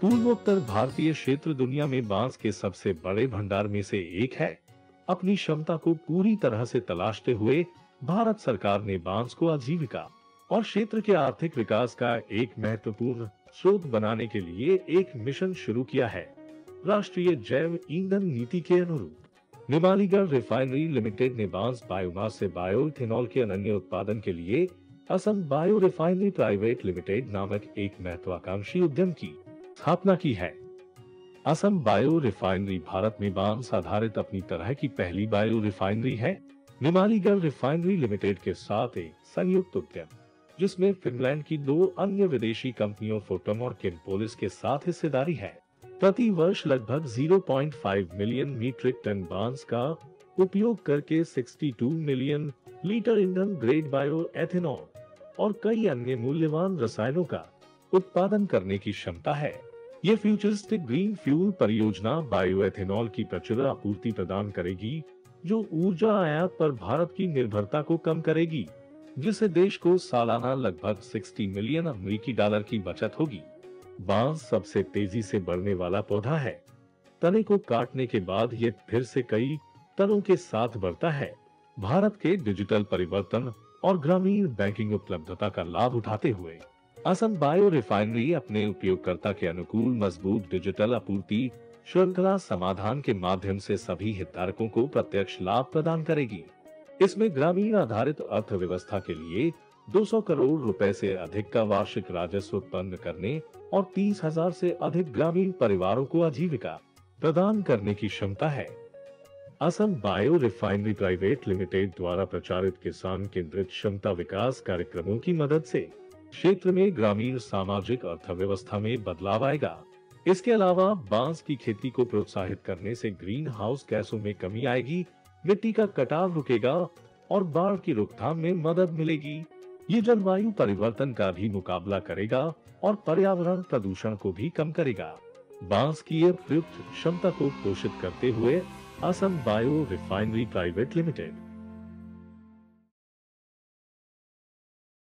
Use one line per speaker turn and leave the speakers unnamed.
पूर्वोत्तर भारतीय क्षेत्र दुनिया में बांस के सबसे बड़े भंडार में से एक है। अपनी क्षमता को पूरी तरह से तलाशते हुए भारत सरकार ने बांस को आजीविका और क्षेत्र के आर्थिक विकास का एक महत्वपूर्ण स्रोत बनाने के लिए एक मिशन शुरू किया है। राष्ट्रीय जैव ईंधन नीति के अनुरूप नुमालीगढ़ रिफाइनरी लिमिटेड ने बांस बायोमास से बायोइथेनॉल के अनन्य उत्पादन के लिए Assam bio refinery private limited नामक एक महत्वाकांक्षी उद्यम की स्थापना की है। असम बायो रिफाइनरी भारत में बांस आधारित अपनी तरह की पहली बायो रिफाइनरी है। नुमालीगढ़ रिफाइनरी लिमिटेड के साथ एक संयुक्त उद्यम जिसमें फिनलैंड की 2 अन्य विदेशी कंपनियों फोटम और किनपोलिस के साथ हिस्सेदारी है। प्रति वर्ष लगभग 0.5 मिलियन मीट्रिक टन बांस का उपयोग करके 62 मिलियन लीटर ईंधन ग्रेड बायो एथेनॉल और कई अन्य मूल्यवान रसायनों का उत्पादन करने की क्षमता है। ये फ्यूचरिस्टिक ग्रीन फ्यूल परियोजना बायो एथेनॉल की प्रचुर आपूर्ति प्रदान करेगी, जो ऊर्जा आयात पर भारत की निर्भरता को कम करेगी, जिससे देश को सालाना लगभग 60 मिलियन अमेरिकी डॉलर की बचत होगी। बांस सबसे तेजी से बढ़ने वाला पौधा है। तने को काटने के बाद ये फिर से कई तनों के साथ बढ़ता है। भारत के डिजिटल परिवर्तन और ग्रामीण बैंकिंग उपलब्धता का लाभ उठाते हुए असम बायो रिफाइनरी अपने उपयोगकर्ता के अनुकूल मजबूत डिजिटल आपूर्ति श्रृंखला समाधान के माध्यम से सभी हितधारकों को प्रत्यक्ष लाभ प्रदान करेगी। इसमें ग्रामीण आधारित अर्थव्यवस्था के लिए 200 करोड़ रुपए से अधिक का वार्षिक राजस्व उत्पन्न करने और 30,000 से अधिक ग्रामीण परिवारों को आजीविका प्रदान करने की क्षमता है। Assam bio refinery private limited द्वारा प्रचारित किसान केंद्रित क्षमता विकास कार्यक्रमों की मदद से क्षेत्र में ग्रामीण सामाजिक अर्थव्यवस्था में बदलाव आएगा। इसके अलावा बांस की खेती को प्रोत्साहित करने से ग्रीन हाउस गैसों में कमी आएगी, मिट्टी का कटाव रुकेगा और बाढ़ की रोकथाम में मदद मिलेगी। ये जलवायु परिवर्तन का भी मुकाबला करेगा और पर्यावरण प्रदूषण को भी कम करेगा। बांस की ये प्रयुक्त क्षमता को पोषित करते हुए Assam bio refinery private limited